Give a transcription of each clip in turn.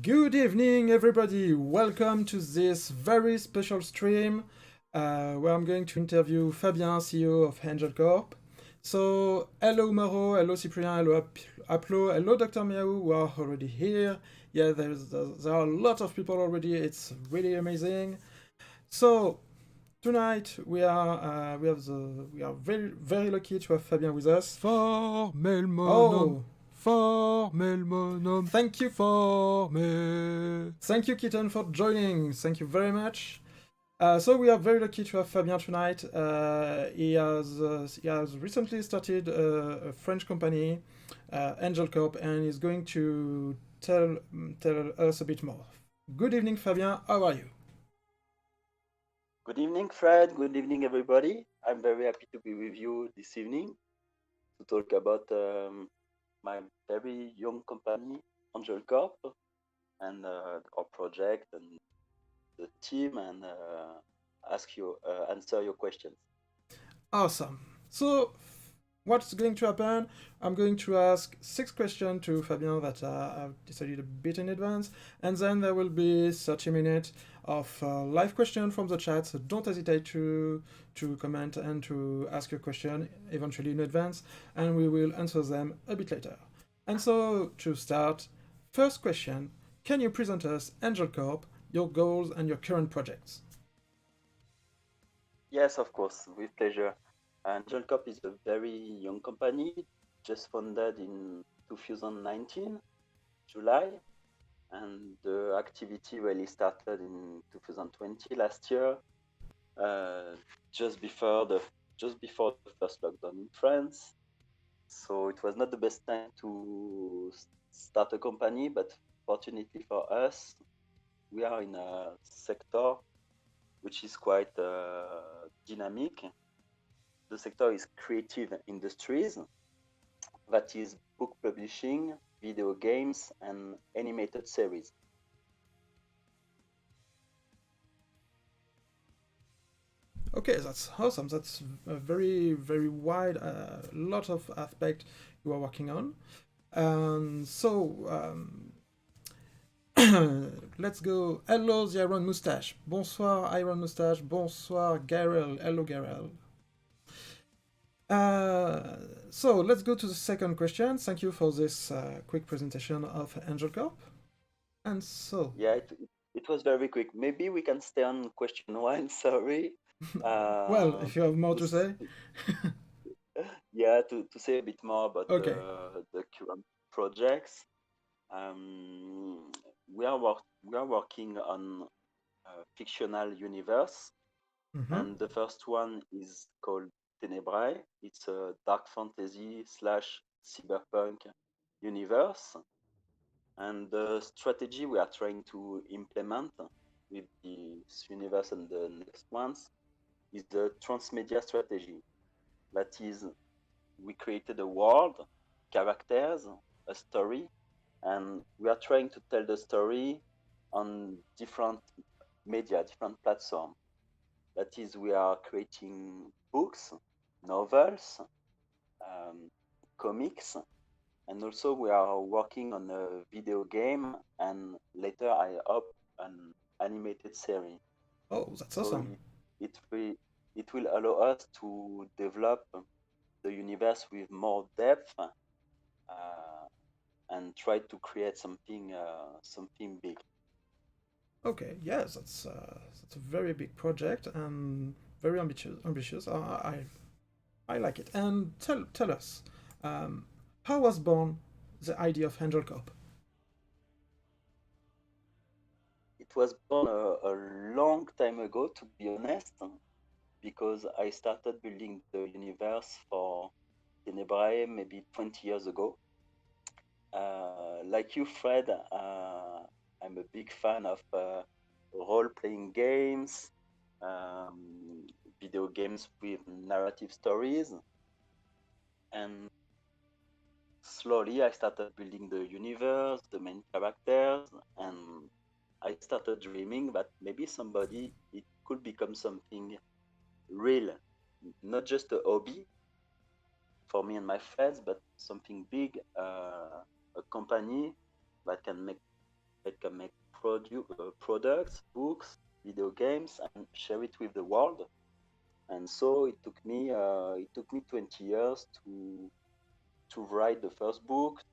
Good evening, everybody. Welcome to this very special stream where I'm going to interview Fabien, CEO of Angel Corp. So, hello Maro, hello Cyprien, hello Aplo, hello Dr. Miao, who are already here. Yeah, there are a lot of people already. It's really amazing. So, tonight we are very lucky to have Fabien with us. Formel monum, Oh, formel monum, thank you, formel. thank you, Kitten, for joining. Thank you very much. So we are very lucky to have Fabien tonight. He has recently started a French company, Angel Corp, and is going to tell us a bit more. Good evening, Fabien. How are you? Good evening, Fred. Good evening, everybody. I'm very happy to be with you this evening to talk about my very young company, Angel Corp, and our project and the team, and answer your questions. Awesome. So what's going to happen? I'm going to ask 6 questions to Fabien that I've decided a bit in advance, and then there will be 30 minutes of live question from the chat. So don't hesitate to comment and to ask your question eventually in advance, and we will answer them a bit later. And so to start, first question: can you present us Angel Corp, your goals and your current projects? Yes, of course, with pleasure. Angel Corp is a very young company, just founded in 2019, July, and the activity really started in 2020 last year, uh, just before the just before the first lockdown in France. So it was not the best time to start a company, but fortunately for us, we are in a sector which is quite dynamic. The sector is creative industries, that is book publishing, video games, and animated series. Okay, that's awesome. That's a very wide, lot of aspect you are working on. Let's go. Hello, the Iron Mustache. Bonsoir, Iron Mustache. Bonsoir, Garel. Hello, Garel. So let's go to the second question. Thank you for this quick presentation of Angel Corp. And so, Yeah, it was very quick. Maybe we can stay on question one. Sorry. well, Uh, if you have more to to say, yeah, to say a bit more about okay. the current projects. Um, we are working on a fictional universe, Mm-hmm. and the first one is called Tenebrae. It's a dark fantasy slash cyberpunk universe, and the strategy we are trying to implement with this universe and the next ones is the transmedia strategy. That is, we created a world, characters, a story, and we are trying to tell the story on different media, different platforms. That is, we are creating books, novels, um, comics, and also we are working on a video game, and later I hope an animated series. Oh, that's So awesome. it will allow us to develop the universe with more depth, and try to create something big. Okay, yes, that's a very big project and very ambitious. Ambitious. I like it. And tell us, um, how was born the idea of Angel Corp? It was born a long time ago, to be honest, because I started building the universe for Tenebrae maybe 20 years ago. Like you, Fred, I'm a big fan of role-playing games, um, video games with narrative stories, and slowly I started building the universe, the main characters, and I started dreaming that maybe somebody it could become something real, not just a hobby for me and my friends, but something big, a company that can make I can make products, books, video games, and share it with the world. And so it took me 20 years to write the first book,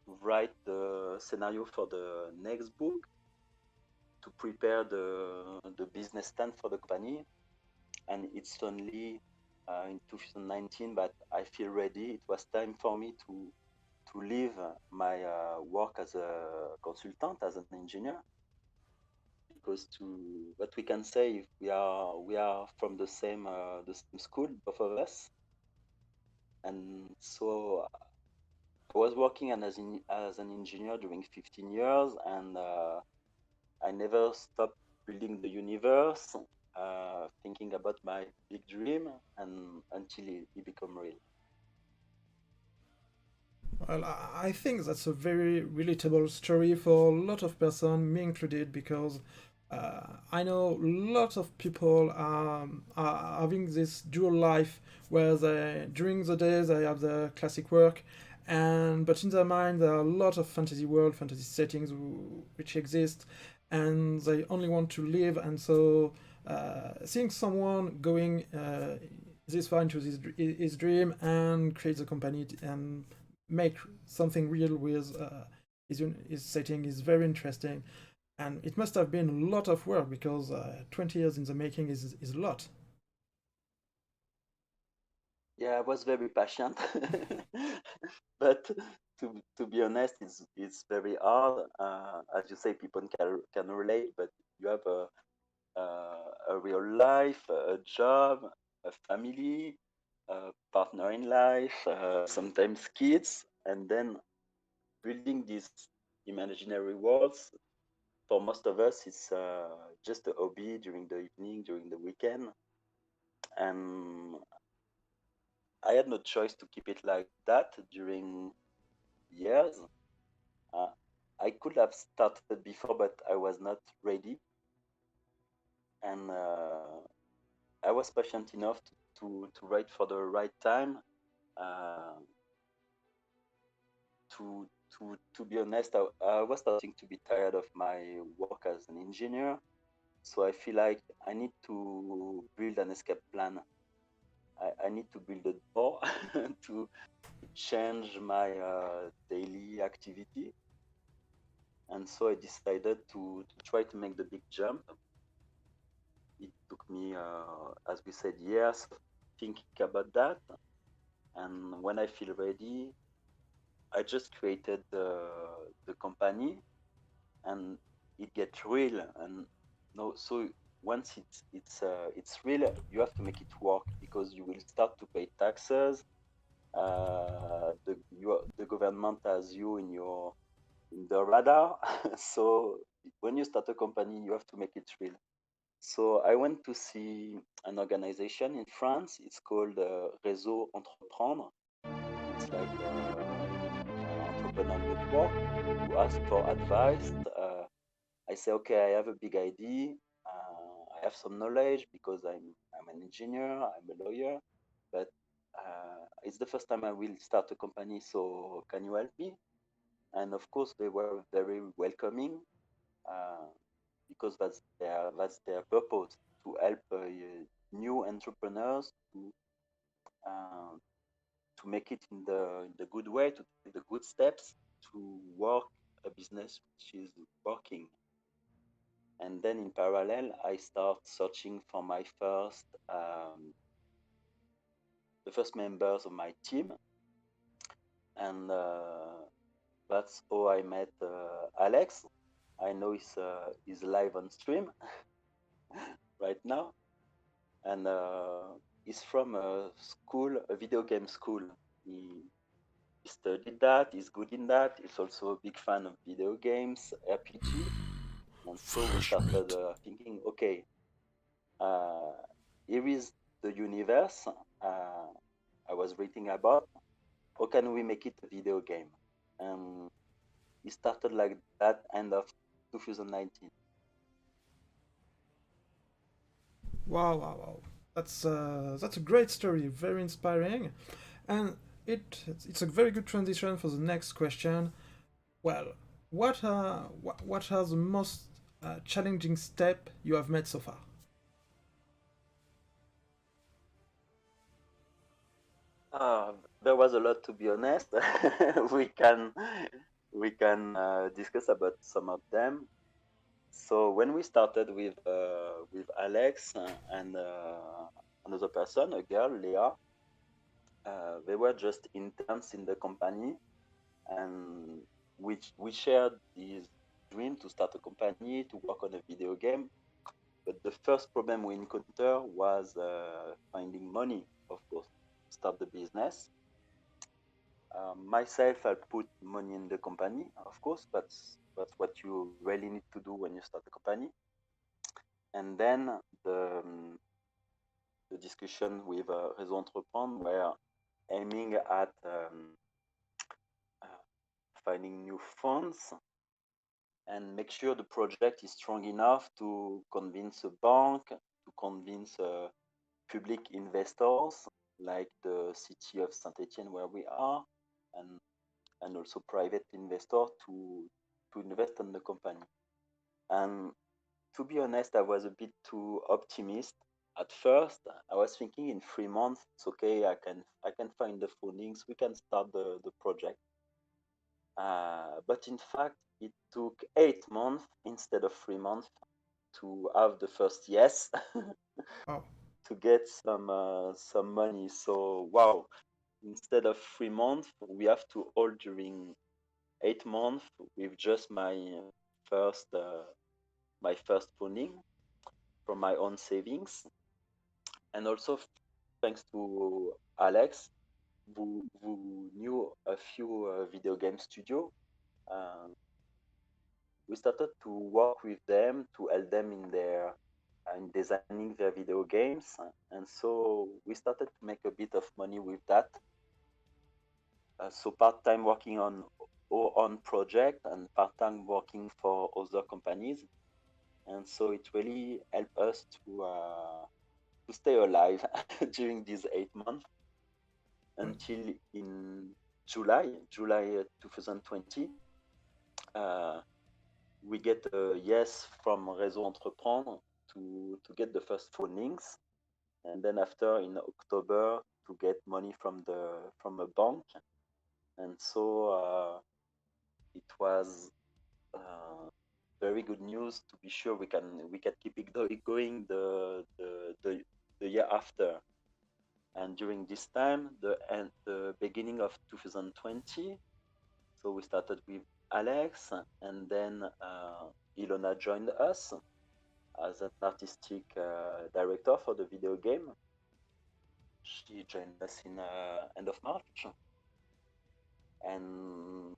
to write the scenario for the next book, to prepare the business plan for the company. And it's only in 2019 that I feel ready. It was time for me to leave my work as a consultant, as an engineer, because to what we can say, if we are from the same school, both of us, and so I was working as an engineer during 15 years, and I never stopped building the universe, thinking about my big dream, and until it become real. Well, I think that's a very relatable story for a lot of person, me included, because I know lots of people are having this dual life where they, during the day they have the classic work, and but in their mind there are a lot of fantasy world, fantasy settings which exist, and they only want to live, and so seeing someone going this far into his dream and create a company and make something real with his setting is very interesting. And it must have been a lot of work because 20 years in the making is a lot. Yeah, I was very patient, but to be honest, it's very hard. As you say, people can relate, but you have a real life, a job, a family, a partner in life, sometimes kids, and then building these imaginary worlds. For most of us, it's just a hobby during the evening, during the weekend, and I had no choice to keep it like that during years. Uh, I could have started before, but I was not ready, and I was patient enough to wait for the right time. Uh, to be honest, I was starting to be tired of my work as an engineer, so I feel like I need to build an escape plan. I need to build a door to change my daily activity. And so I decided to try to make the big jump. It took me, as we said, years of thinking about that. And when I feel ready, I just created the company, and it gets real. And no, so once it's real, you have to make it work because you will start to pay taxes. The government has you in the radar. So when you start a company, you have to make it real. So I went to see an organization in France. It's called Réseau Entreprendre. It's like entrepreneur network to ask for advice. I say, okay, I have a big idea. I have some knowledge because I'm an engineer, I'm a lawyer, but it's the first time I will start a company. So can you help me? And of course, they were very welcoming uh, because that's their purpose, to help new entrepreneurs uh, to make it in the good way, to take the good steps to work a business which is working. And then in parallel, I start searching for my the first members of my team, and that's how I met Alex. I know he's live on stream right now, and he's from a video game school. He studied that. He's good in that. He's also a big fan of video games, RPG, and so we Fresh started meat. thinking, okay, uh, here is the universe I was reading about. How can we make it a video game? And it started like that end of 2019. Wow, wow, wow. That's a great story, very inspiring, and it's a very good transition for the next question. Well, what are the most challenging step you have made so far? There was a lot, to be honest. we can discuss about some of them. So when we started with Alex and another person, a girl, Leah, they were just interns in the company, and we shared this dream to start a company to work on a video game. But the first problem we encountered was finding money, of course, to start the business. Myself, I put money in the company, of course. That's what you really need to do when you start a company. And then the um, the discussion with Réseau Entreprendre were aiming at uh, finding new funds and make sure the project is strong enough to convince a bank, to convince public investors like the city of Saint-Etienne where we are, and also private investors to invest in the company. And to be honest, I was a bit too optimist. At first, I was thinking in 3 months, it's okay, I can find the fundings, we can start the project. But in fact, it took 8 months instead of 3 months to have the first yes Oh, to get some money. So wow, instead of 3 months, we have to hold during 8 months with just first my first funding from my own savings, and also thanks to Alex, who knew a few video game studio. Uh, we started to work with them to help them in designing their video games, and so we started to make a bit of money with that. So part-time working on our own project and part-time working for other companies, and so it really helped us to stay alive during these 8 months well, until in July 2020. Uh, we get a yes from Réseau Entreprendre to get the first fundings, and then after in October to get money from a bank, and so it was uh, very good news to be sure we can keep it going the year after. And during this time, the beginning of 2020, so we started with Alex, and then Ilona joined us as an artistic director for the video game. She joined us in end of March, and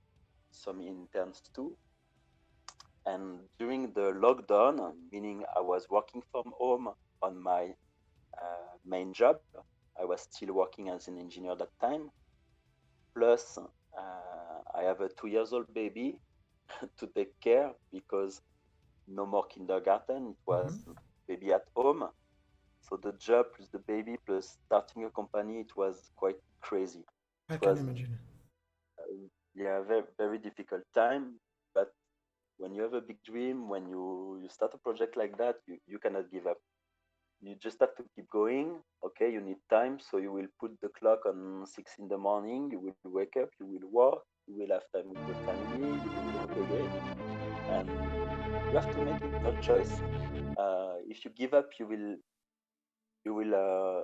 some interns too. And during the lockdown, meaning I was working from home on my main job, I was still working as an engineer at that time. Plus, I have a 2 years old baby to take care because no more kindergarten. It was mhm. baby at home. So the job plus the baby plus starting a company, it was quite crazy. I It can was imagine. yeah, very very difficult time. But when you have a big dream, when you start a project like that, you cannot give up. You just have to keep going. Okay, you need time, so you will put the clock on 6 in the morning. You will wake up, you will work, you will have time with the family, you will work again, and you have to make a choice. If you give up, you will uh,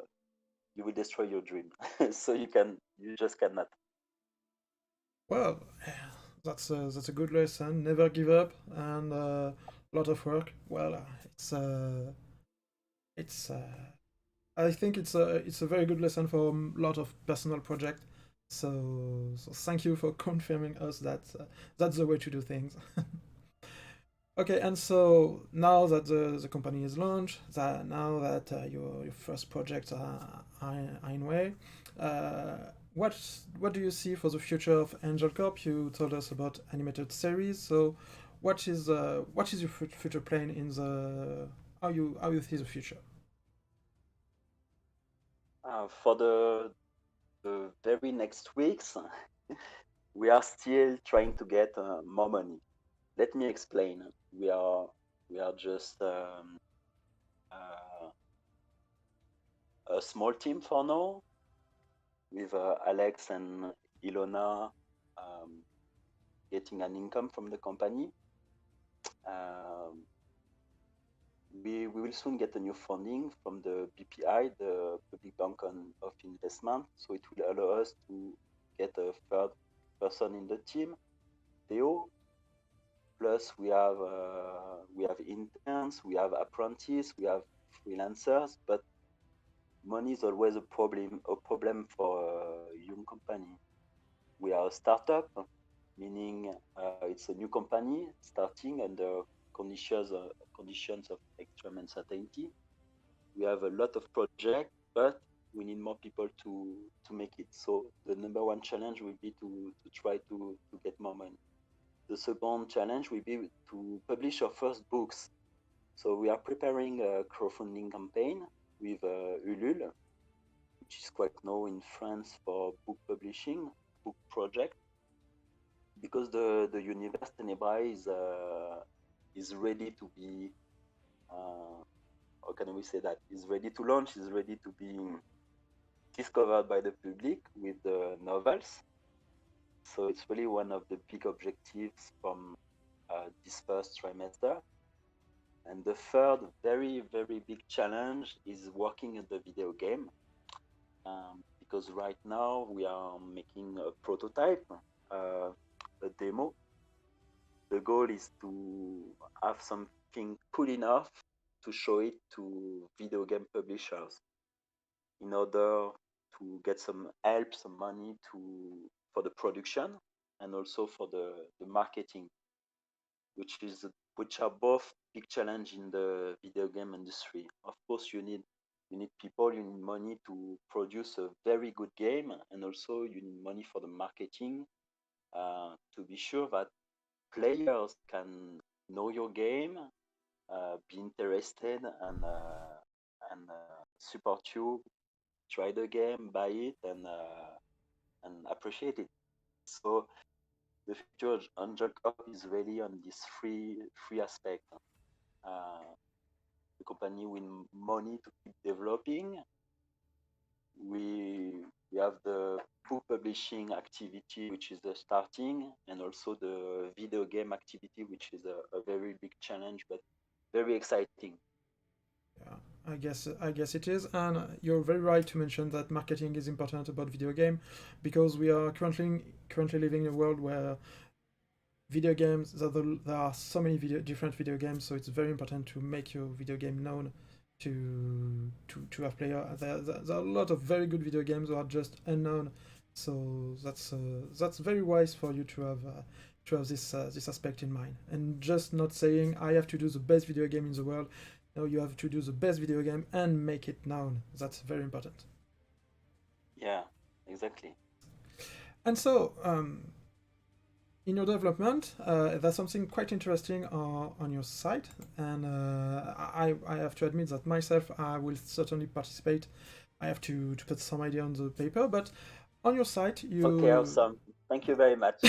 you will destroy your dream. So you just cannot. Well, that's a good lesson. Never give up and a lot of work. Well, it's I think it's a very good lesson for a lot of personal project. So thank you for confirming us that that's the way to do things. Okay, and so now that the company is launched, that now that your first projects are in way, uh, what do you see for the future of Angel Corp? You told us about animated series, so what is your future plan in the how you see the future? For the very next weeks, we are still trying to get more money. Let me explain. We are just uh, a small team for now, with Alex and Ilona um, getting an income from the company. Um, we will soon get a new funding from the BPI, the Public Bank of Investment. So it will allow us to get a third person in the team, Theo. Plus we have interns, we have apprentices, we have freelancers, but money is always a problem for a young company. We are a startup, meaning it's a new company starting under conditions of extreme uncertainty. We have a lot of projects, but we need more people to make it. So the number one challenge will be to try to get more money. The second challenge will be to publish our first books. So we are preparing a crowdfunding campaign with Ulule, which is quite known in France for book publishing, book project, because the Univers Tenebrae is ready to be, how can we say that? Is ready to launch, is ready to be discovered by the public with the novels. So it's really one of the big objectives from this first trimester. And the third very, very big challenge is working in the video game. Because right now we are making a prototype, a demo. The goal is to have something cool enough to show it to video game publishers in order to get some help, some money for the production and also for the marketing, which are both big challenge in the video game industry. Of course, you need people, you need money to produce a very good game, and also you need money for the marketing, to be sure that players can know your game, be interested, and support you, try the game, buy it, and appreciate it. So the future Angel Corp is really on this free aspect. Uh, the company with money to keep developing. We have the book publishing activity, which is starting, and also the video game activity, which is a very big challenge, but very exciting. Yeah, I guess it is, and you're very right to mention that marketing is important about video game, because we are currently living in a world where video games there are so many different video games, so it's very important to make your video game known to have player. There are a lot of very good video games who are just unknown, so that's very wise for you to have this aspect in mind, and just not saying I have to do the best video game in the world. No, you have to do the best video game and make it known. That's very important. Yeah, exactly. And so, in your development, there's something quite interesting on your site, and I have to admit that myself, I will certainly participate. I have to put some idea on the paper, but on your site, Okay, you awesome. Thank you very much.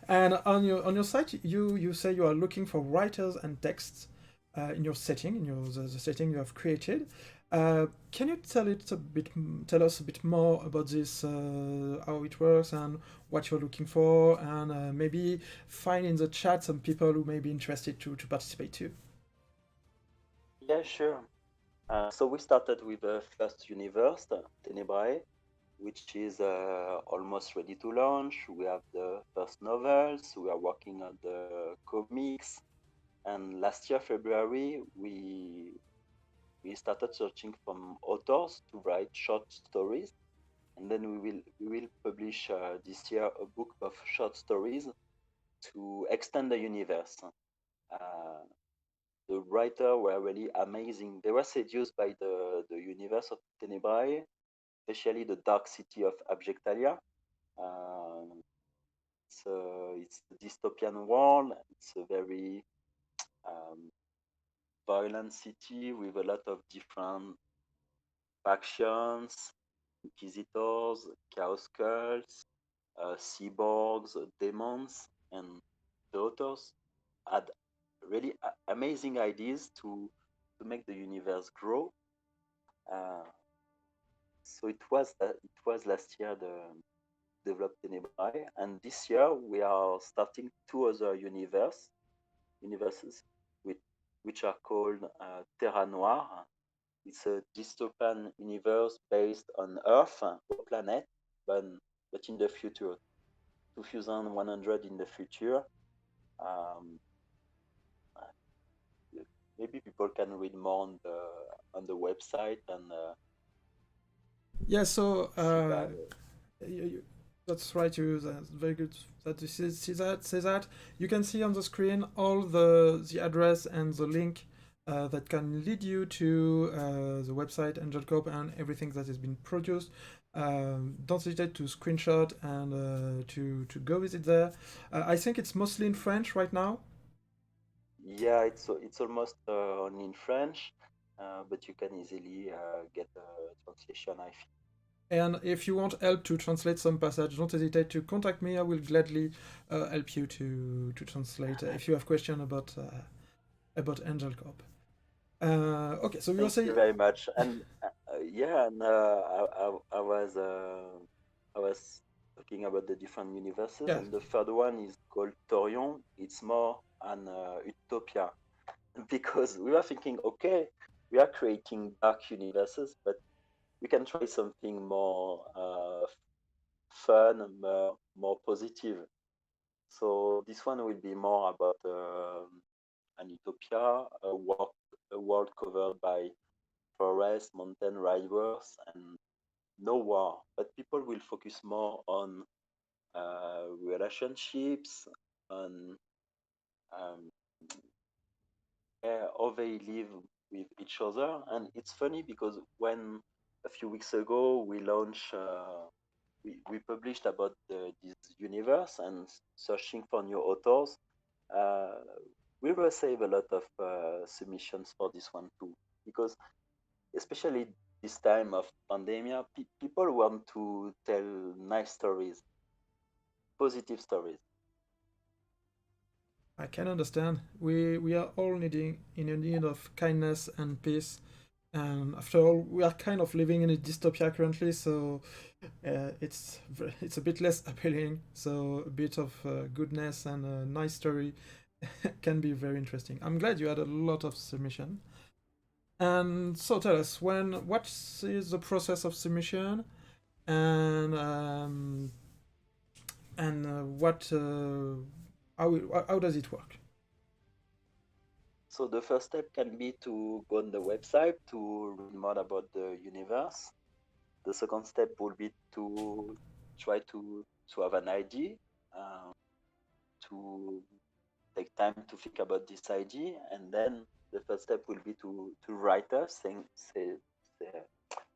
and on your site, you say you are looking for writers and texts in your setting, in the setting you have created. Can you tell us a bit more about this, how it works and what you're looking for, and maybe find in the chat some people who may be interested to participate too. Yeah, sure. So we started with the first universe, Tenebrae, which is almost ready to launch. We have the first novels. We are working on the comics. And last year, February, we started searching from authors to write short stories. And then we will publish this year a book of short stories to extend the universe. Uh, the writers were really amazing. They were seduced by the universe of Tenebrae, especially the dark city of Abjectalia. Um, it's a dystopian world. It's a very um, violent city with a lot of different factions, inquisitors, chaos cults, cyborgs, demons, and daughters. had really amazing ideas to make the universe grow. Uh, so it was last year the developed Tenebrae, and this year we are starting two other universes, which which are called Terra Noire. It's a dystopian universe based on Earth, our planet, but in the future, 2100 in the future. Um, Maybe people can read more on the website and Yeah, so see that. that's right. That's very good that you say that. You can see on the screen all the address and the link that can lead you to the website Angel Corp and everything that has been produced. Don't hesitate to screenshot and to go visit there. I think it's mostly in French right now. Yeah, it's almost only in French, but you can easily get a translation. I think. And if you want help to translate some passage, don't hesitate to contact me. I will gladly help you to translate if you have question about Angel Corp. Okay, so you were Thank you saying, very much. And yeah, and I was talking about the different universes, yeah, and the third one is called Torion. It's more an utopia because we were thinking, okay, we are creating dark universes, but we can try something more fun, more positive. So this one will be more about an utopia, a world covered by forest, mountain, rivers, and no war. But people will focus more on relationships, on um, how they live with each other. And it's funny because when a few weeks ago we published about this universe and searching for new authors, uh, we received a lot of submissions for this one too. Because especially this time of pandemic, people want to tell nice stories, positive stories. I can understand. We are all needing in a need of kindness and peace. And after all, we are kind of living in a dystopia currently, so it's a bit less appealing. So a bit of goodness and a nice story can be very interesting. I'm glad you had a lot of submission. And so tell us what is the process of submission and what how does it work? So the first step can be to go on the website to read more about the universe. The second step will be to try to have an idea, to take time to think about this idea, and then the first step will be to write us say,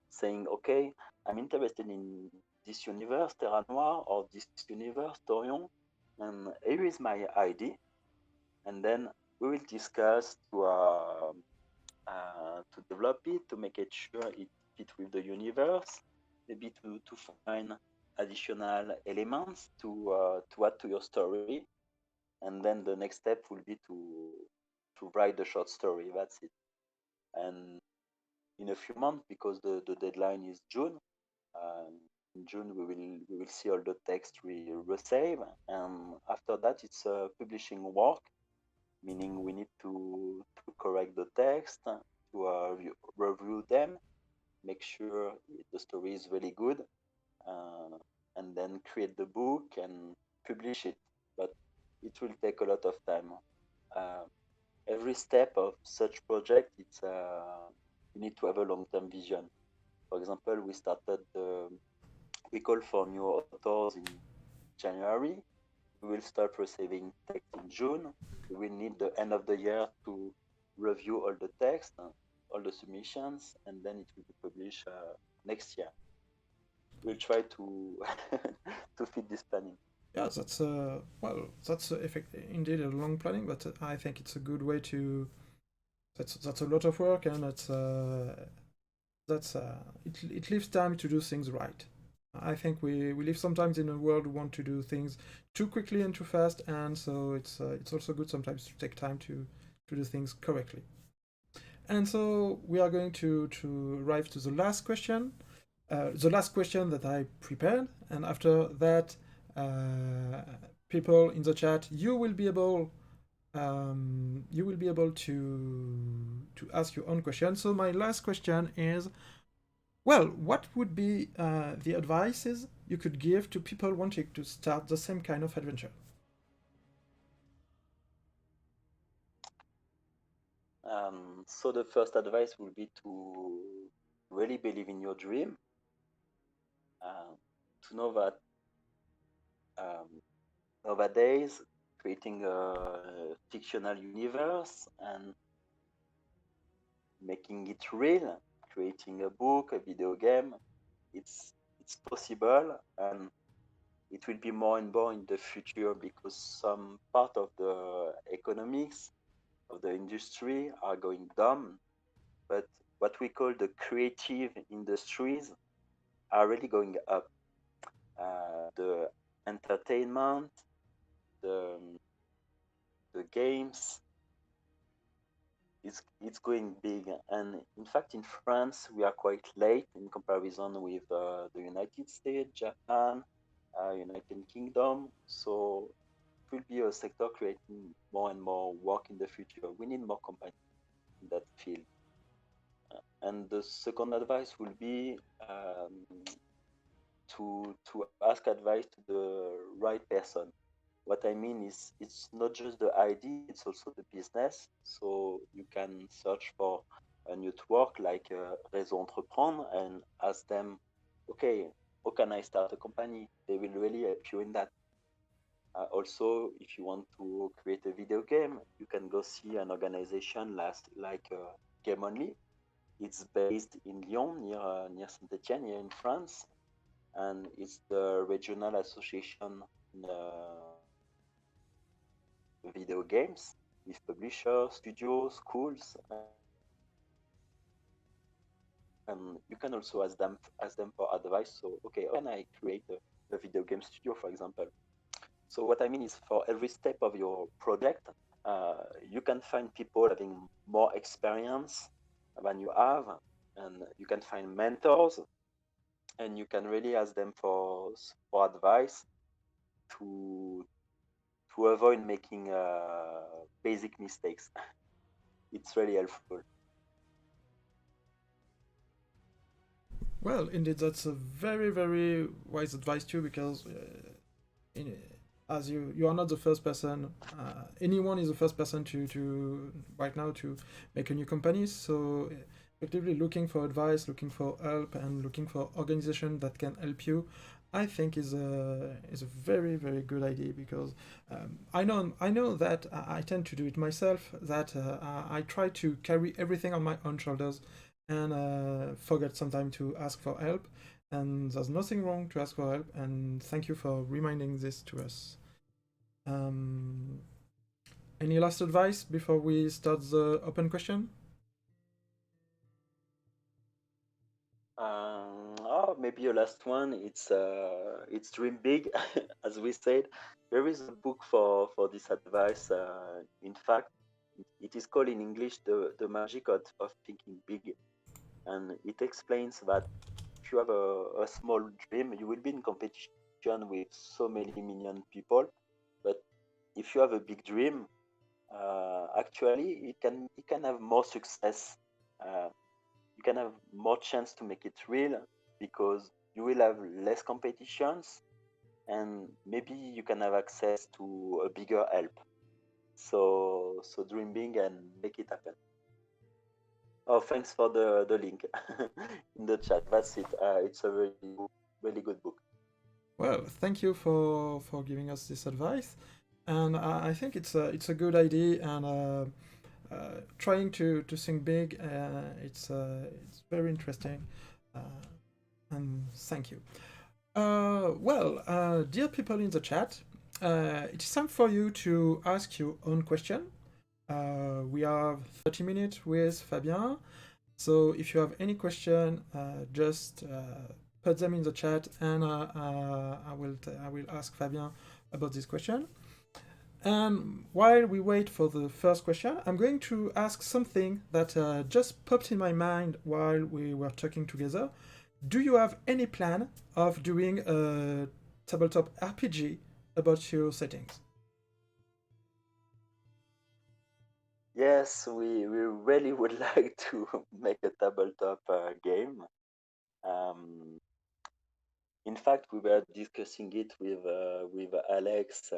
saying, okay, I'm interested in this universe, Terra Noire, or this universe, Torion, and here is my idea. And then we will discuss to develop it, to make it sure it fits with the universe, maybe to find additional elements to add to your story. And then the next step will be to write the short story. That's it. And in a few months, because the deadline is June, um, in June we will see all the text we receive, and after that it's a publishing work, meaning we need to correct the text, to review them, make sure the story is really good, uh, and then create the book and publish it. But it will take a lot of time. Uh, every step of such project, you need to have a long-term vision. For example, we call for new authors in January. We will start receiving text in June. We will need the end of the year to review all the text, all the submissions, and then it will be published next year. We'll try to to fit this planning. Yeah, that's well, that's indeed a long planning, but I think it's a good way to. That's a lot of work, and that's it leaves time to do things right. I think we live sometimes in a world we want to do things too quickly and too fast, and so it's also good sometimes to take time to do things correctly. And so we are going to arrive to the last question that I prepared, and after that, people in the chat, you will be able to ask your own question. So my last question is, well, what would be the advices you could give to people wanting to start the same kind of adventure? So the first advice would be to really believe in your dream, to know that nowadays creating a fictional universe and making it real, creating a book, a video game, it's possible, and it will be more and more in the future because some part of the economics of the industry are going down, but what we call the creative industries are really going up. The entertainment, the the games, it's going big. And in fact, in France, we are quite late in comparison with the United States, Japan, United Kingdom. So it will be a sector creating more and more work in the future. We need more companies in that field. And the second advice will be to ask advice to the right person. What I mean is, it's not just the idea; it's also the business. So you can search for a network like Réseau Entreprendre and ask them, okay, how can I start a company? They will really help you in that. Also, if you want to create a video game, you can go see an organization like Game Only. It's based in Lyon, near Saint-Etienne, here in France, and it's the regional association in video games with publishers, studios, schools, and you can also ask them for advice. So, okay, how can I create a video game studio, for example? So what I mean is, for every step of your project, you can find people having more experience than you have, and you can find mentors, and you can really ask them for advice to avoid making basic mistakes. It's really helpful. Well, indeed, that's a very, very wise advice too, because in, as you are not the first person. Anyone is the first person to right now to make a new company. So effectively, looking for advice, looking for help, and looking for organization that can help you, I think is a very, very good idea, because I know that I tend to do it myself. That I try to carry everything on my own shoulders, and forget sometimes to ask for help. And there's nothing wrong to ask for help. And thank you for reminding this to us. Um, any last advice before we start the open question? Maybe a last one. It's dream big, as we said. There is a book for this advice. In fact, it is called in English the magic of thinking big, and it explains that if you have a small dream, you will be in competition with so many million people. But if you have a big dream, actually it can have more success. Uh, you can have more chance to make it real because you will have less competitions, and maybe you can have access to a bigger help. So dream big and make it happen. Oh, thanks for the link in the chat. That's it. It's a really good book. Well, thank you for giving us this advice, and I think it's a good idea, and trying to think big. It's very interesting, uh, and thank you. Dear people in the chat, it is time for you to ask your own question. We have 30 minutes with Fabien, so if you have any question, just put them in the chat, and I will ask Fabien about this question. And while we wait for the first question, I'm going to ask something that just popped in my mind while we were talking together. Do you have any plan of doing a tabletop RPG about your settings? Yes, we really would like to make a tabletop game. Um, in fact, we were discussing it with Alex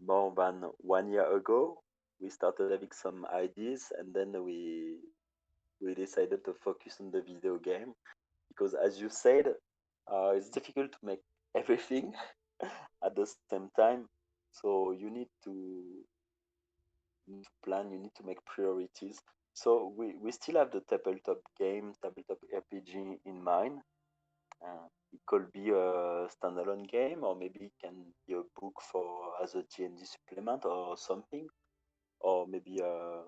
more than 1 year ago. We started having some ideas, and then we decided to focus on the video game because, as you said, it's difficult to make everything at the same time. So you need to plan, you need to make priorities. So we still have the tabletop game, tabletop RPG in mind. It could be a standalone game, or maybe it can be a book for as a D&D supplement or something, or maybe a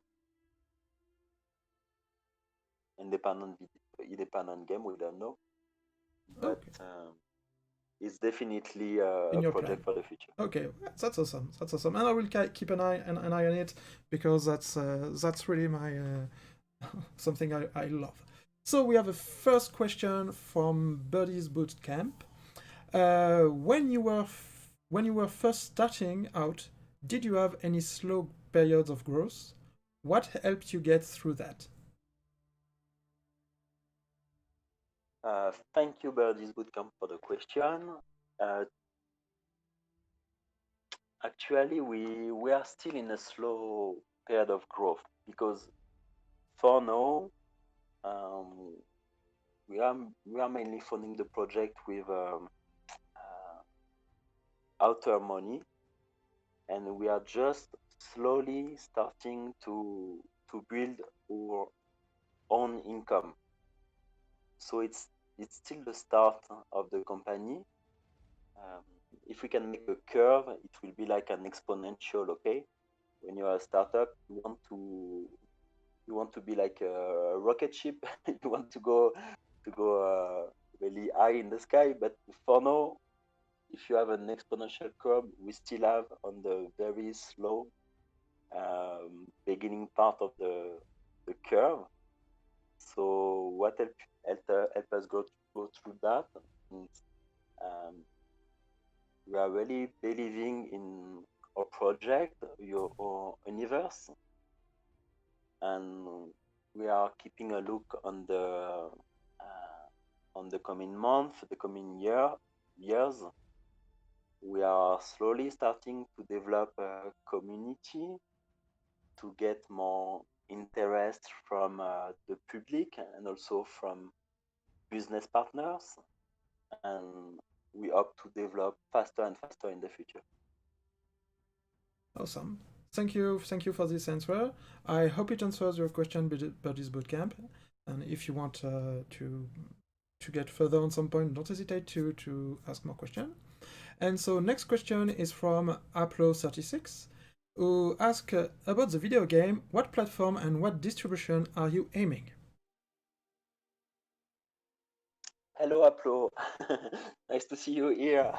independent game. We don't know, but Okay. it's definitely In a your plan. project for the future. Okay, that's awesome. That's awesome, and I will keep an eye on it because that's really my something I love. So we have a first question from Birdie's Boot Camp. When you were first starting out, did you have any slow periods of growth? What helped you get through that? Thank you, Birdie's Bootcamp, for the question. Uh, Actually, we are still in a slow period of growth because for now, um, we are mainly funding the project with outer money, and we are just slowly starting to build our own income. So it's still the start of the company. Um, if we can make a curve, it will be like an exponential. Okay, when you are a startup, you want to be like a rocket ship. You want to go really high in the sky. But for now, if you have an exponential curve, we still have on the very slow beginning part of the curve. So what help us go through that? And, um, we are really believing in our project, our universe, and we are keeping a look on the coming month, the coming years. We are slowly starting to develop a community to get more interest from the public and also from business partners, and we hope to develop faster and faster in the future. Awesome. Thank you for this answer. I hope it answers your question, Birdie's Bootcamp. And if you want to get further on some point, don't hesitate to ask more questions. And so next question is from Aplo36, who asks about the video game, what platform and what distribution are you aiming? Hello, Aplo. Nice to see you here.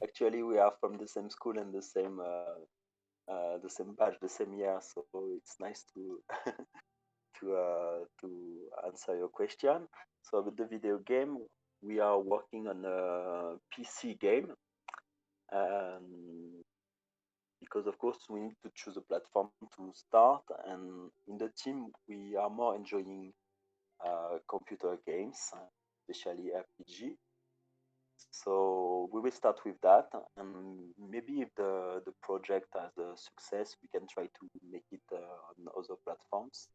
Actually, we are from the same school and the same batch, the same year, so it's nice to to answer your question. So with the video game, we are working on a PC game, um, because of course we need to choose a platform to start. And in the team, we are more enjoying computer games, especially RPG. So we will start with that, and maybe if the project has a success, we can try to make it on other platforms.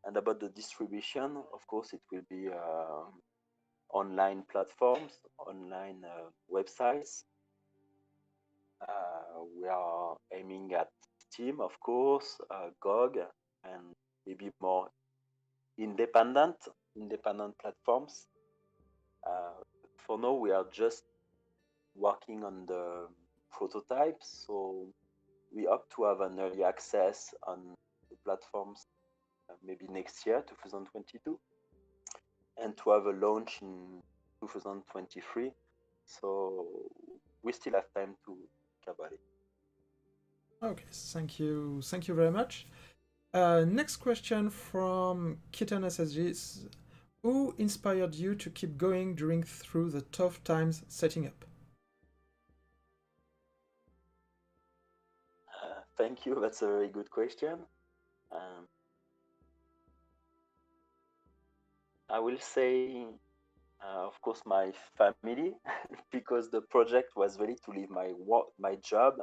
And about the distribution, of course, it will be online platforms, online websites. We are aiming at Steam, of course, GOG, and maybe more independent platforms. For now, we are just working on the prototypes, so we hope to have an early access on the platforms maybe next year, 2022, and to have a launch in 2023. So we still have time to think about it. Okay, thank you very much. Next question from Kitten SSG is, who inspired you to keep going during through the tough times setting up? Thank you. That's a very good question. Um, I will say, of course, my family, because the project was ready to leave my work, my job,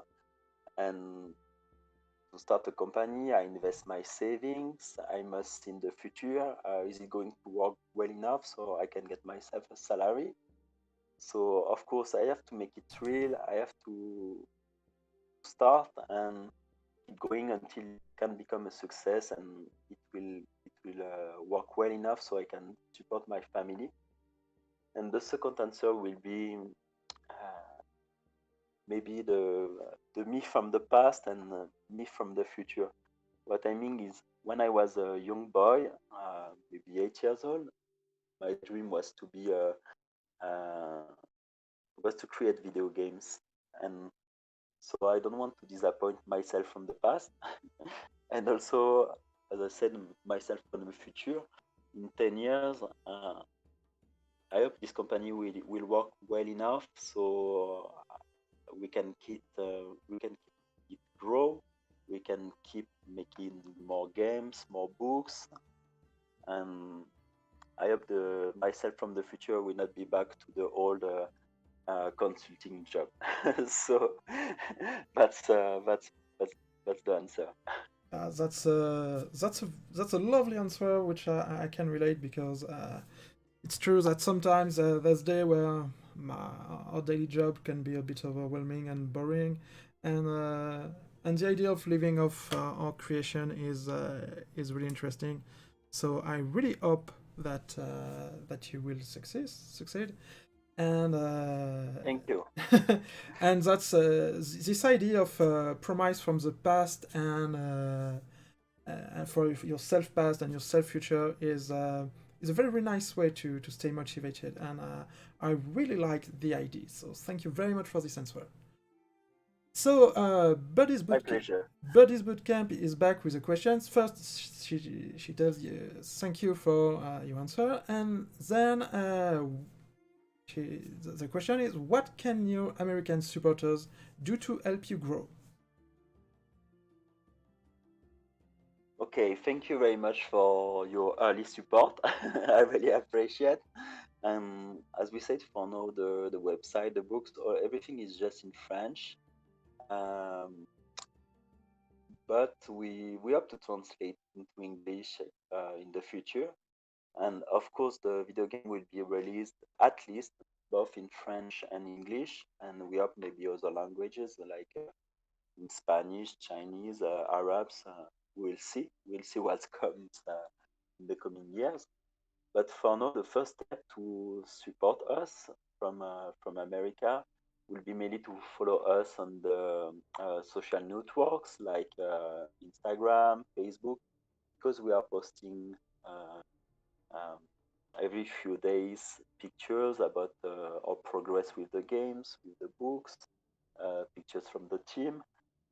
and to start a company. I invest my savings. I must in the future. Is it going to work well enough so I can get myself a salary? So of course, I have to make it real. I have to start and keep going until it can become a success and it will work well enough so I can support my family. And the second answer will be uh, maybe the me from the past and me from the future. What I mean is, when I was a young boy, maybe 8 years old, my dream uh, was to create video games, and so I don't want to disappoint myself from the past, and also, as I said, myself from the future. In 10 years, I hope this company will work well enough so we can keep it grow. We can keep making more games, more books, and I hope the myself from the future will not be back to the old consulting job. So that's that's the answer. That's a lovely answer, which I can relate because it's true that sometimes there's day where our daily job can be a bit overwhelming and boring, and uh, and the idea of living off our creation is really interesting. So I really hope that you will succeed, and Thank you. and that's this idea of promise from the past and for yourself past and yourself future is a very nice way to stay motivated, and I really like the idea. So thank you very much for this answer. So My pleasure. Buddy's Bootcamp is back with the questions. First, she tells you thank you for your answer, and then the question is, what can your American supporters do to help you grow? Okay, thank you very much for your early support. I really appreciate. As we said, for now, the website, the books, or everything is just in French. Um, but we hope to translate into English in the future. And of course, the video game will be released at least both in French and English, and we hope maybe other languages like in Spanish, Chinese, Arabs. We'll see. We'll see what comes in the coming years. But for now, the first step to support us from America will be mainly to follow us on the social networks like Instagram, Facebook, because we are posting uh, um, every few days pictures about our progress with the games, with the books, pictures from the team.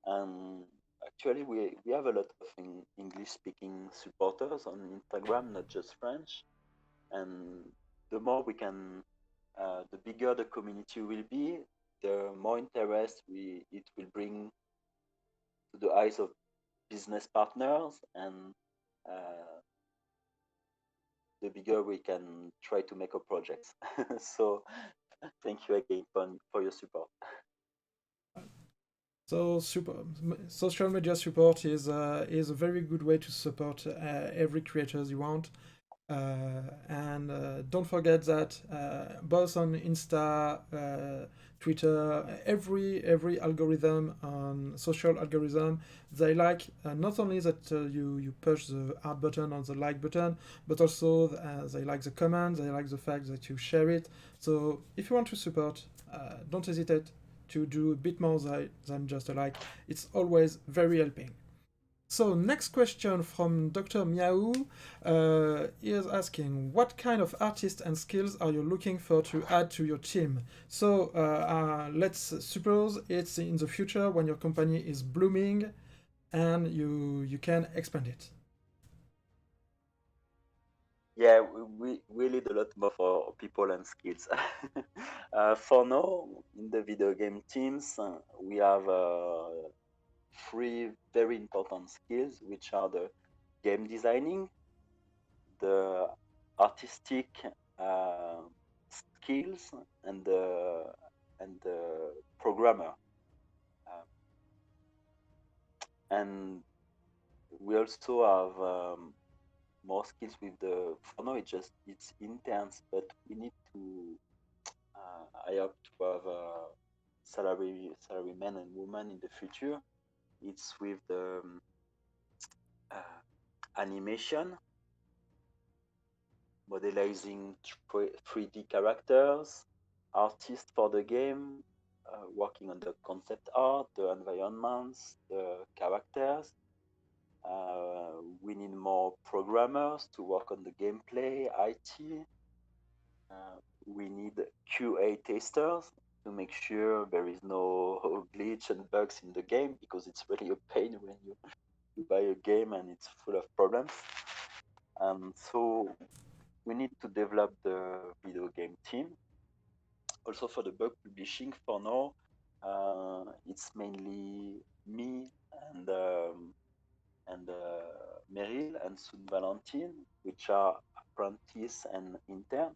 And actually, we have a lot of English speaking supporters on Instagram, not just French. And the more we can, the bigger the community will be, the more interest it will bring to the eyes of business partners, and uh, the bigger we can try to make our projects. So thank you again for your support. So social media support is a very good way to support every creators you want. And don't forget that both on Insta, Twitter, every algorithm on social algorithm, they like not only that you push the heart button or the like button, but also they like the comments, they like the fact that you share it. So if you want to support, don't hesitate to do a bit more than just a like. It's always very helping. So next question from Dr. Miao is asking, what kind of artists and skills are you looking for to add to your team? So let's suppose it's in the future when your company is blooming and you can expand it. Yeah, we need a lot more for people and skills. For now, in the video game teams, we have three very important skills, which are the game designing, the artistic uh, skills, and the programmer. Uh, and we also have more skills with the. For now, it's intense, but we need to. I hope to have salary men and women in the future. It's with the uh, animation, modelizing 3D characters, artists for the game, working on the concept art, the environments, the characters. We need more programmers to work on the gameplay, IT. We need QA testers to make sure there is no glitch and bugs in the game, because it's really a pain when you buy a game and it's full of problems. So we need to develop the video game team. Also for the bug publishing, for now, it's mainly me and Meryl and soon Valentine, which are apprentice and intern.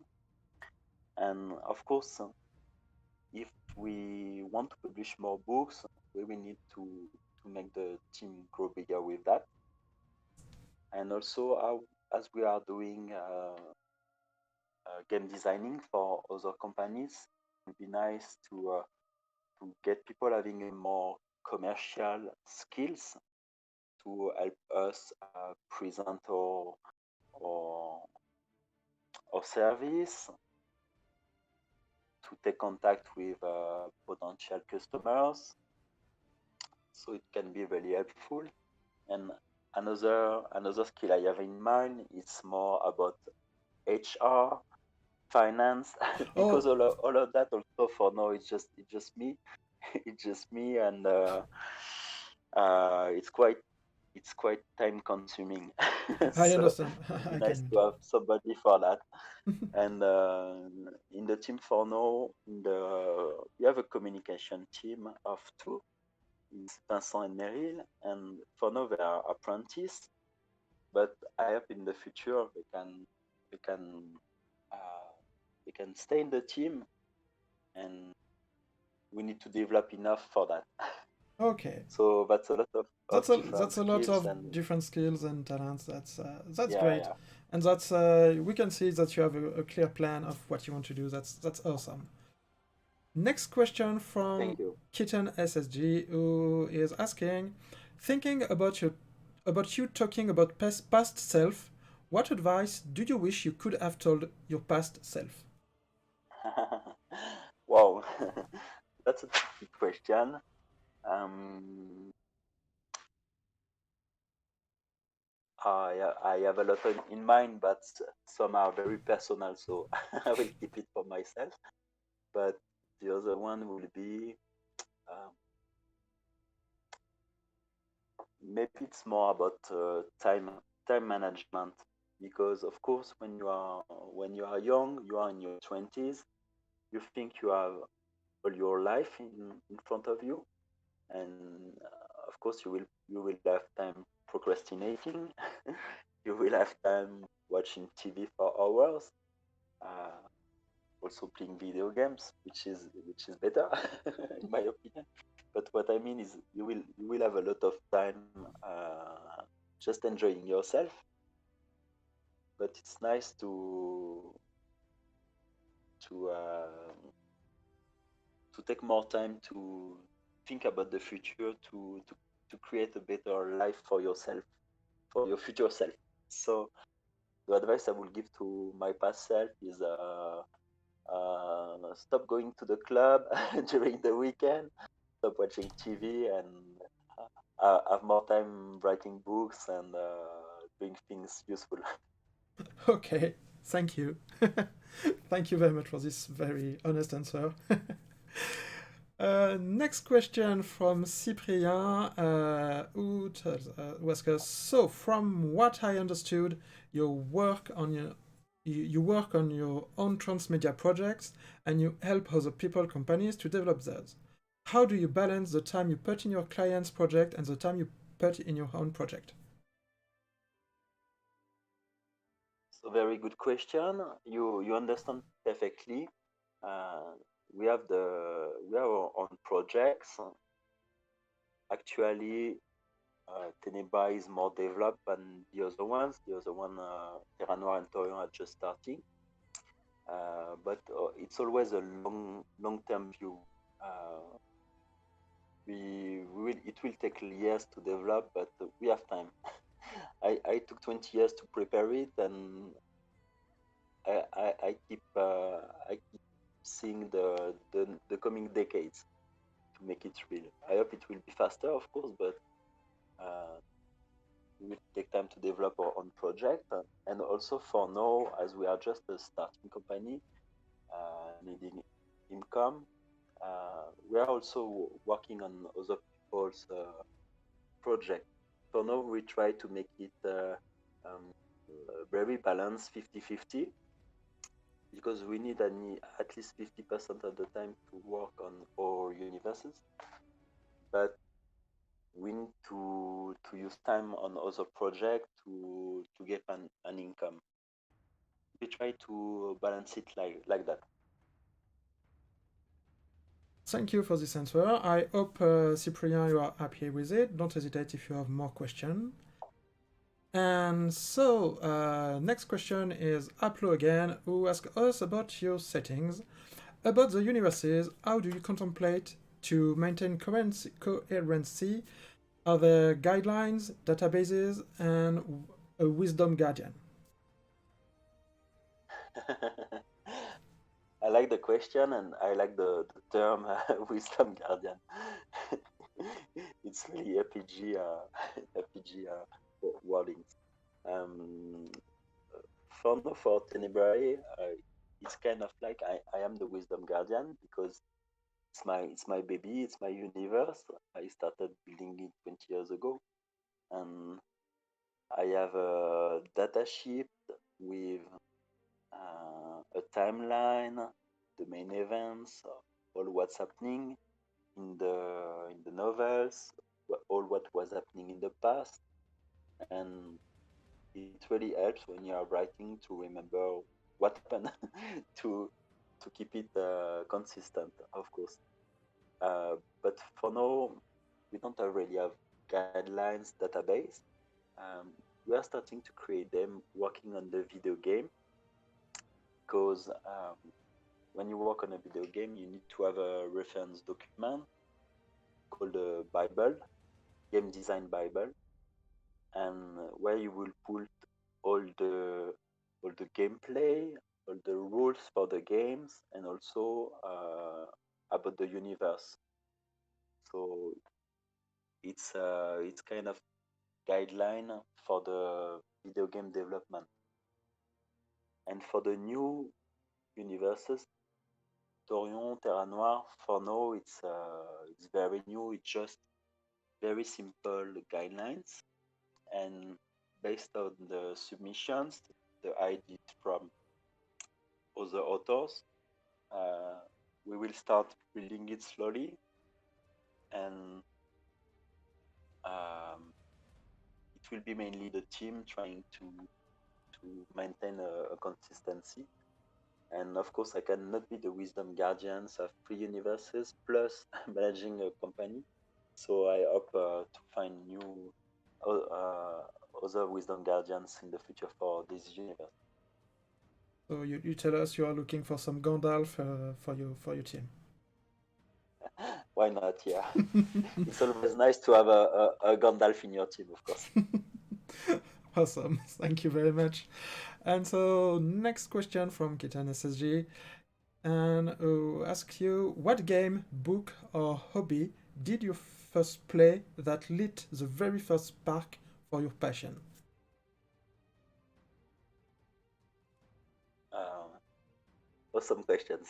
And of course, if we want to publish more books, we will need to make the team grow bigger with that. And also, as we are doing game designing for other companies, it would be nice to get people having a more commercial skills to help us present our, our service, to take contact with potential customers, so it can be very helpful. And another skill I have in mind is more about HR, finance, because Oh, all of that also for now it's just me, it's just me, and it's quite time consuming. I So understand. it would be I nice can to have somebody for that. And in the team for now, we have a communication team of two. It's Vincent and Meryl, and for now they are apprentices. But I hope in the future they can uh, they can stay in the team, and we need to develop enough for that. Okay. So that's a lot of different That's a lot skills, of and different skills and talents. That's yeah, great, yeah. and that's we can see that you have a clear plan of what you want to do. That's awesome. Next question from Thank you. Kitten SSG, who is asking, thinking about you talking about past self. What advice do you wish you could have told your past self? Wow, that's a tricky question. Um, I have a lot in mind, but some are very personal, so I will keep it for myself. But the other one will be maybe it's more about time management, because of course when you are young, you are in your 20s, you think you have all your life in front of you, and of course you will have time procrastinating. You will have time watching TV for hours, uh, also playing video games, which is better in my opinion. But what I mean is you will have a lot of time just enjoying yourself. But it's nice to take more time to think about the future, to create a better life for yourself, for your future self. So the advice I will give to my past self is stop going to the club during the weekend, stop watching TV, and have more time writing books and doing things useful. Okay, thank you. Thank you very much for this very honest answer. Next question from Cyprien, who asks us, so from what I understood, you work on your own transmedia projects and you help other people, companies to develop theirs. How do you balance the time you put in your client's project and the time you put in your own project? So very good question. You understand perfectly. We have our own projects. Actually, Teneba is more developed than the other ones. The other one, Terra Noire and Torion, are just starting. But it's always a long-term view. It will take years to develop, but we have time. I took 20 years to prepare it, and I keep seeing the coming decades to make it real. I hope it will be faster, of course, but we will take time to develop our own project. And also for now, as we are just a starting company, needing income, we are also working on other people's project. For now, we try to make it very balanced, 50-50, because we need at least 50% of the time to work on our universes. But we need to use time on other projects to get an income. We try to balance it like that. Thank you for this answer. I hope, Cyprien, you are happy with it. Don't hesitate if you have more questions. And so, next question is Aplo again, who asks us about your settings. About the universes, how do you contemplate to maintain coherency? Are there guidelines, databases, and a wisdom guardian? I like the question, and I like the term wisdom guardian. It's really RPG wordings. For Tenebrae, it's kind of like I am the wisdom guardian, because it's my baby, it's my universe. I started building it 20 years ago, and I have a data sheet with a timeline, the main events, all what's happening in the novels, all what was happening in the past, and it really helps when you are writing to remember what happened to keep it consistent, of course. But for now, we don't really have guidelines database. We are starting to create them working on the video game, because when you work on a video game, you need to have a reference document called a Bible, game design Bible, and where you will put all the gameplay, all the rules for the games, and also about the universe. So it's kind of guideline for the video game development. And for the new universes, Torion, Terra Noire, for now it's very new. It's just very simple guidelines, and based on the submissions, the ideas from other authors, we will start building it slowly, and it will be mainly the team trying to maintain a consistency. And of course, I cannot be the wisdom guardians of 3 universes plus managing a company. So I hope to find new other wisdom guardians in the future for this universe. So you tell us you are looking for some Gandalf for your team. Why not? Yeah. It's always nice to have a Gandalf in your team, of course. Awesome. Thank you very much. And so, next question from Kitan SSG, and who asks you, what game, book, or hobby did you first play that lit the very first spark for your passion? Uh, Awesome questions.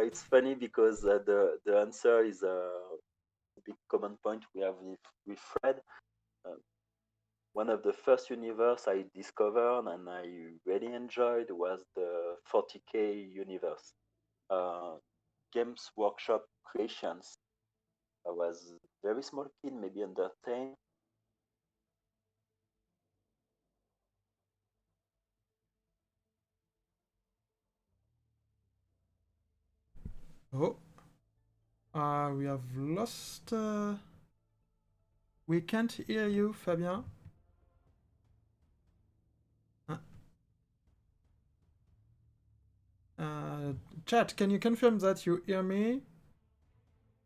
It's funny because the answer is a big common point we have with Fred. Uh, One of the first universe I discovered and I really enjoyed was the 40K universe. Uh, Games Workshop Creations. I was very small kid, maybe under 10. Oh, we have lost. We can't hear you, Fabien. Uh, uh, Chat, can you confirm that you hear me?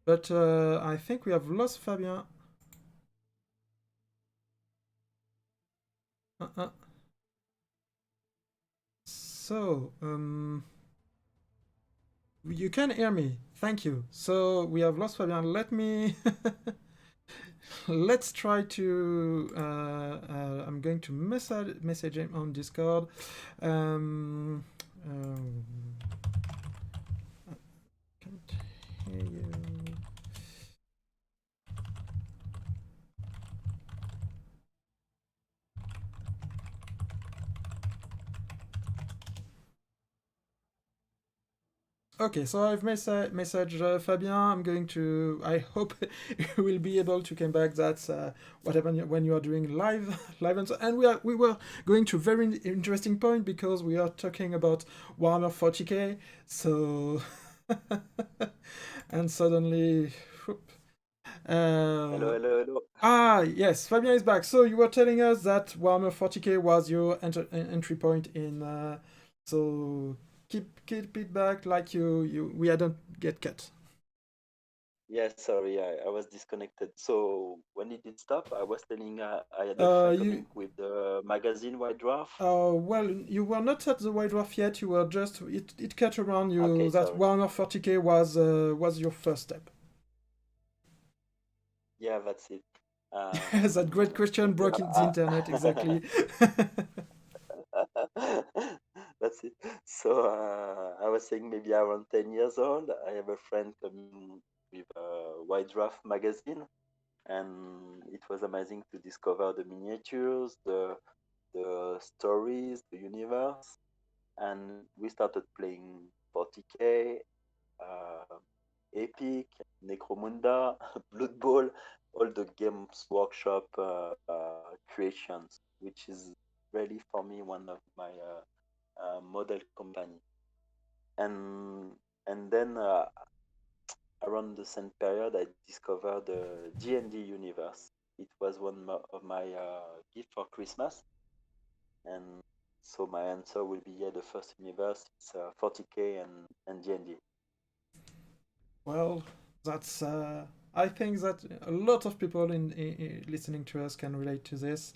But I think we have lost Fabien. Uh, uh. So, you can hear me. Thank you. So we have lost Fabien. Let me. Let's try to. I'm going to message him on Discord. Um, um, I can't hear you. Okay, so I've messaged Fabien. I'm going to. I hope you will be able to come back. That's what happened when you are doing live, and we were going to very interesting point because we are talking about Warhammer 40K. So and suddenly, whoop. Hello, Uh, hello, hello. yes, Fabien is back. So you were telling us that Warhammer 40K was your entry point in. So keep it back like we hadn't get cut. Yeah, sorry, I was disconnected. So when did it stop? I was telling I had a friend You coming with the magazine White Dwarf. well, you were not at the White Dwarf yet. You were just it cut around you Okay, that sorry. Warhammer 40K was your first step. Yeah, that's it. That great question Maybe broke the internet exactly. that's it. So I was saying maybe around 10 years old, I have a friend coming with a White Draft magazine, and it was amazing to discover the miniatures, the stories, the universe, and we started playing 40K, uh, Epic, Necromunda, Blood Bowl, all the Games Workshop creations, which is really for me one of my model company. And then around the same period, I discovered the D&D universe. It was one of my gift for Christmas, and so my answer will be yeah, the first universe. It's 40K and D&D. Well, that's. I think that a lot of people listening to us can relate to this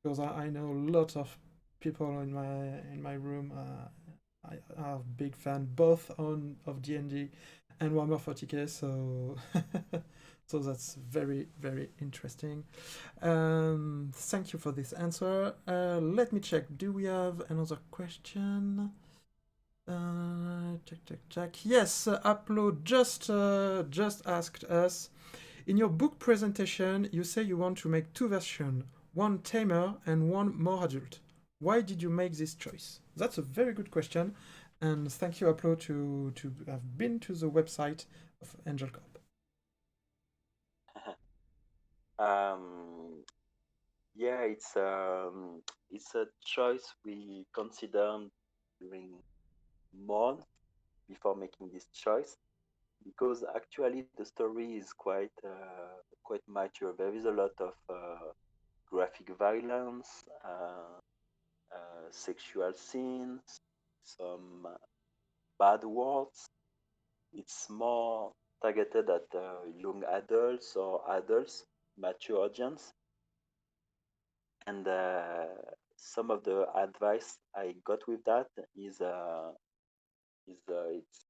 because I know a lot of people in my room. I are big fan both on of D&D and Warhammer 40K, so so that's very interesting. Thank you for this answer. Let me check. Do we have another question? Check. Yes, Upload just asked us. In your book presentation, you say you want to make two versions, one tamer and one more adult. Why did you make this choice? That's a very good question, and thank you, Upload, to have been to the website of Angel Corp. um, yeah, it's a choice we considered during months before making this choice because actually the story is quite mature. There is a lot of graphic violence, sexual scenes, some bad words. It's more targeted at young adults or adults, mature audience. And some of the advice I got with that is it's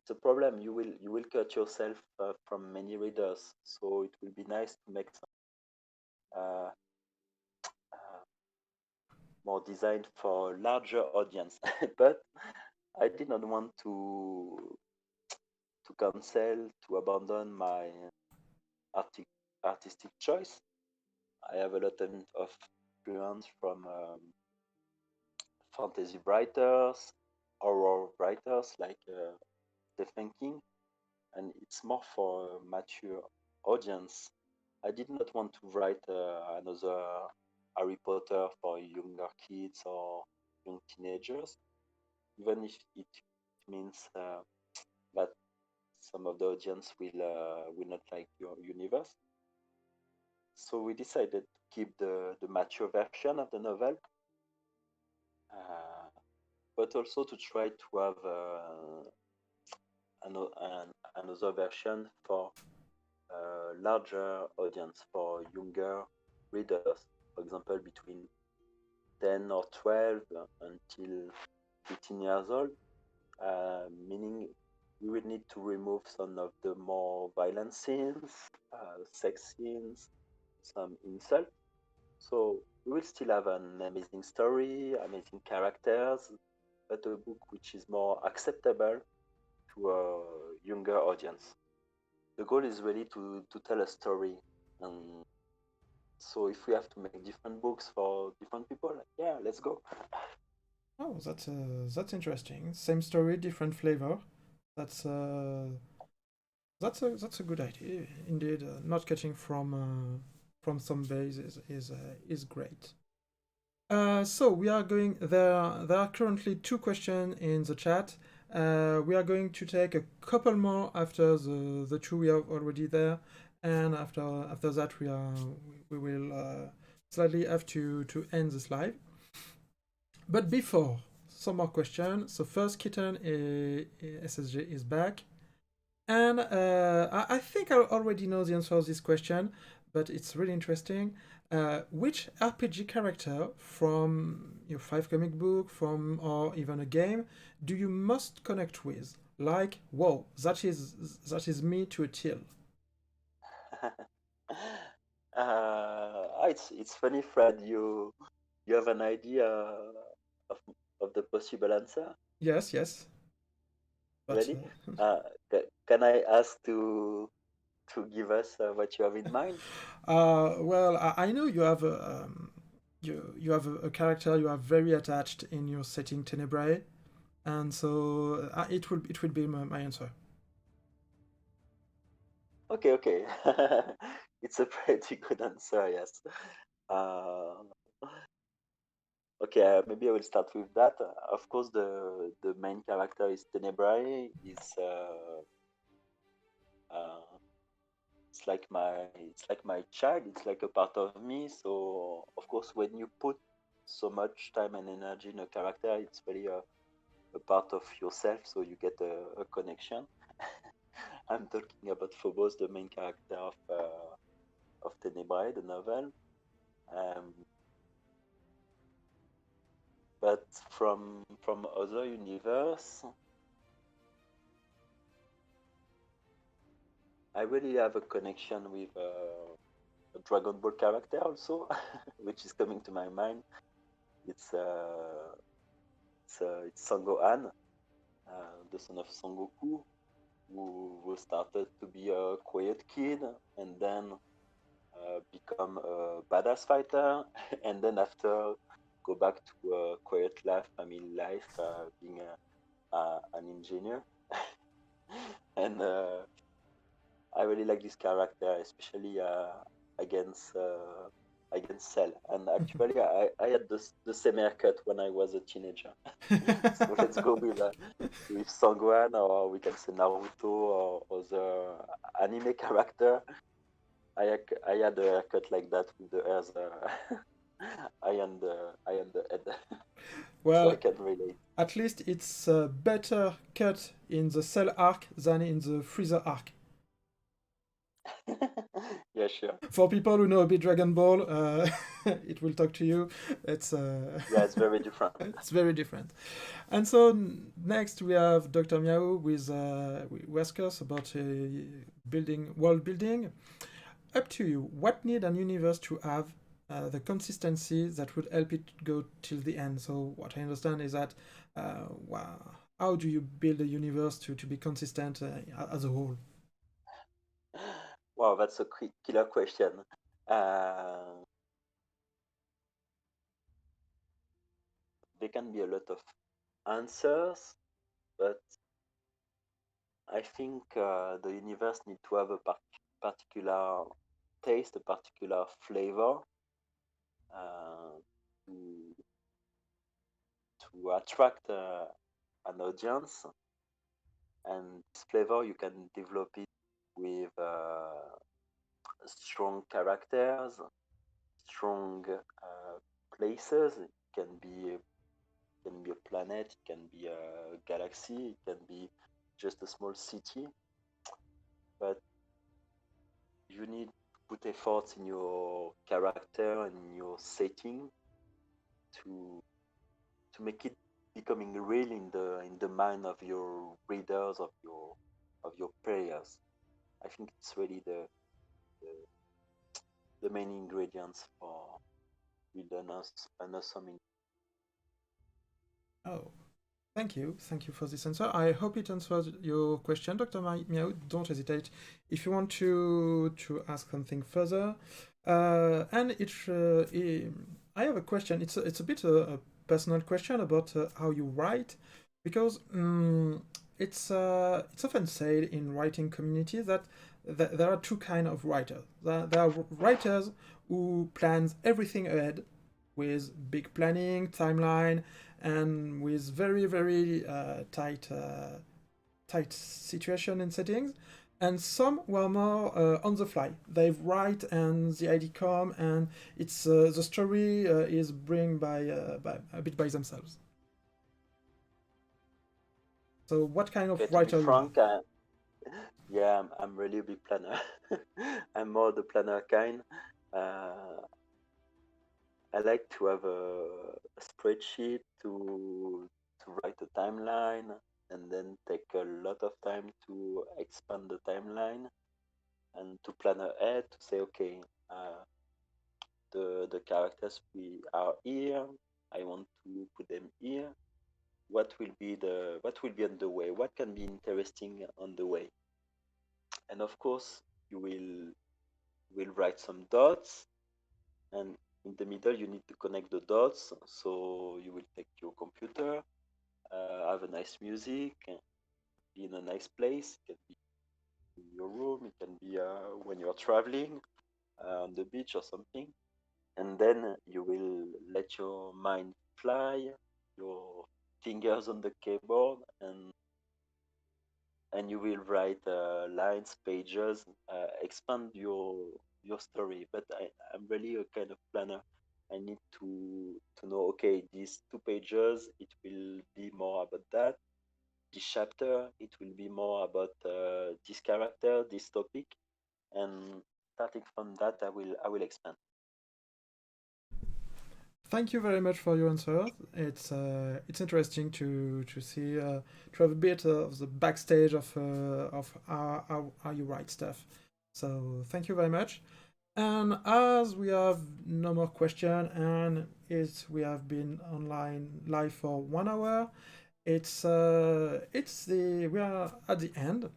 it's a problem. You will cut yourself from many readers. So it will be nice to make some uh, uh, more designed for larger audience. But I did not want to cancel, to abandon my arti- artistic choice. I have a lot of influence from fantasy writers, horror writers like Stephen King, and it's more for a mature audience. I did not want to write another Harry Potter for younger kids or young teenagers, even if it means that some of the audience will not like your universe. So we decided to keep the mature version of the novel, uh, but also to try to have another version for larger audience, for younger readers. For example, between 10 or 12 until 15 years old, meaning we will need to remove some of the more violent scenes, sex scenes, some insult. So we will still have an amazing story, amazing characters, but a book which is more acceptable to a younger audience. The goal is really to tell a story. And so if we have to make different books for different people, yeah, let's go. Oh, that's interesting. Same story, different flavor. That's that's a good idea indeed. Not cutting from some base is great. So we are going there. There are currently two questions in the chat. We are going to take a couple more after the two we have already there, and after that we will slightly have to end this live. But before some more questions. So first, Kitten SSJ is back. And I think I already know the answer to this question, but it's really interesting. Which RPG character from your five comic book, from or even a game, do you most connect with? Like, whoa, that is me to a till. It's funny, Fred. You have an idea of of the possible answer. Yes, yes, but Ready? Uh, can I ask to give us what you have in mind? well, I know you have you have a character you are very attached in your setting Tenebrae, and so it will be my answer. Okay, okay. It's a pretty good answer, yes. Uh, okay, maybe I will start with that. Of course, the main character is Tenebrae. Uh, it's like my child. It's like a part of me. So of course, when you put so much time and energy in a character, it's really a part of yourself. So you get a connection. I'm talking about Phobos, the main character of Tenebrae, the novel. Um, but from other universe, I really have a connection with a Dragon Ball character also, which is coming to my mind. It's it's Sangohan, the son of Son Goku, who started to be a quiet kid and then become a badass fighter, and then after go back to a quiet life, family life, being an engineer. And I really like this character, especially against Cell. And actually, I had the same haircut when I was a teenager. So let's go with Sangwan, or we can say Naruto, or other anime character. I had a haircut like that with the hairs. I am the head, so I Well, can relate. at least it's a better cut in the Cell arc than in the Freezer arc. Yeah, sure. For people who know a bit Dragon Ball, it will talk to you. It's Yeah, it's very different. it's very different. And so next we have Dr. Miao with who asks us about building world building. Up to you. What need an universe to have the consistency that would help it go till the end? So what I understand is that how do you build a universe to be consistent as a whole? Wow, that's a killer question. Uh, there can be a lot of answers, but I think the universe need to have a particular taste, a particular flavor uh, to attract an audience, and this flavor you can develop it with strong characters, strong places. It can be a planet, it can be a galaxy, it can be just a small city, but you need to put efforts in your character and in your setting to make it becoming real in the mind of your readers, of your players. I think it's really the, the main ingredients for building an awesome. Oh, thank you. Thank you for this answer. I hope it answers your question, Dr. Miao. Don't hesitate if you want to ask something further. And I have a question. It's a bit a personal question about how you write, because it's often said in writing community that there are two kind of writers. There are writers who plans everything ahead with big planning, timeline, and with very tight situation and settings. And some were more on the fly. They write and the idea come, and it's the story is bring by a bit by themselves. So what kind of Okay, to be writer you are? frank, yeah, I'm really a big planner. I'm more the planner kind. Uh, I like to have a spreadsheet to write a timeline and then take a lot of time to expand the timeline and to plan ahead to say, okay, uh, the characters we are here. I want to put them here. What will be on the way? What can be interesting on the way? And of course, you will write some dots, and in the middle you need to connect the dots. So you will take your computer, have a nice music, be in a nice place. It can be in your room, it can be when you're traveling on the beach or something. And then you will let your mind fly, your fingers on the keyboard, and you will write lines, pages, expand your story. But I'm really a kind of planner. I need to know, okay, these 2 pages, it will be more about that. This chapter, it will be more about this character, this topic, and starting from that, I will expand. Thank you very much for your answer. It's interesting to see to have a bit of the backstage of how you write stuff. So thank you very much. And as we have no more question and we have been online live for 1 hour, it's the we are at the end.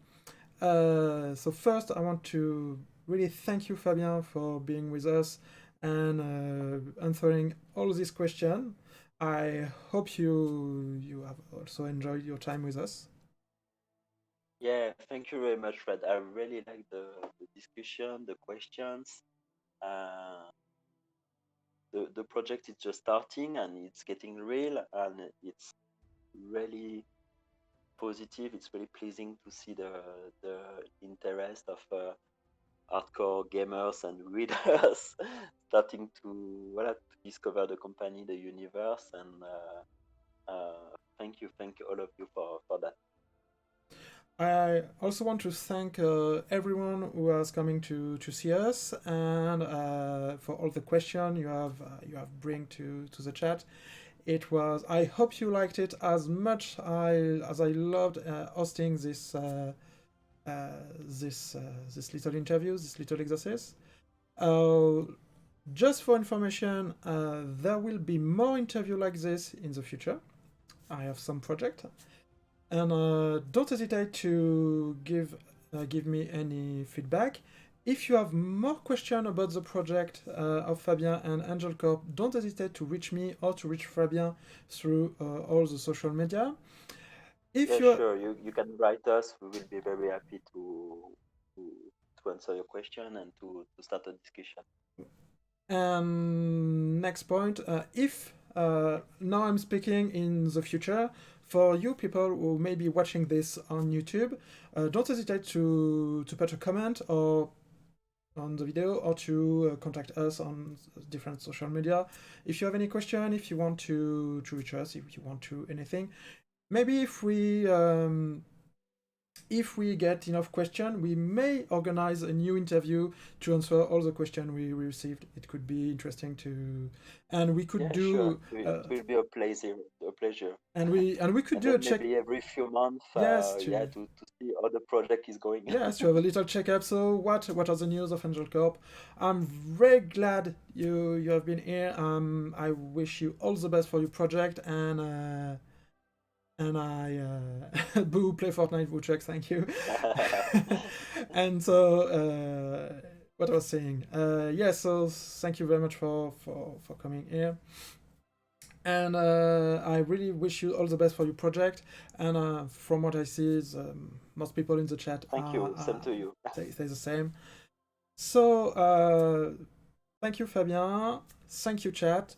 So first, I want to really thank you, Fabien, for being with us and answering all these questions. I hope you have also enjoyed your time with us. Yeah, thank you very much, Fred. I really like the discussion, the questions. Uh, the project is just starting and it's getting real, and it's really positive. It's really pleasing to see the interest of hardcore gamers and readers starting to, well, to discover the company, the universe, and thank you all of you for that. I also want to thank everyone who is coming to see us and for all the questions you have bring to the chat. It was. I hope you liked it as much as I loved hosting uh, this little interview, this little exercise. Uh, just for information, there will be more interview like this in the future. I have some project, and don't hesitate to give me any feedback. If you have more questions about the project of Fabien and Angel Corp, don't hesitate to reach me or to reach Fabien through all the social media. If Yeah, you are, sure. You can write us. We will be very happy to to answer your question and to start a discussion. next point, if now I'm speaking in the future, for you people who may be watching this on YouTube, don't hesitate to put a comment or on the video or to contact us on different social media. If you have any question, if you want to reach us, if you want to anything, maybe if we get enough questions, we may organize a new interview to answer all the questions we received. It could be interesting to, and we could Yeah, sure. do, It will be a pleasure. and we could And do a then check. maybe every few months, Yes, yeah, to see how the project is going. yes, to have a little checkup. So what are the news of Angel Corp? I'm very glad you have been here. I wish you all the best for your project and I boo play Fortnite Woodchuck, thank you. And so what I was saying, yeah. So thank you very much for coming here. And I really wish you all the best for your project. And from what I see, is most people in the chat Thank you. Same to you. say the same. So thank you, Fabien. Thank you, chat.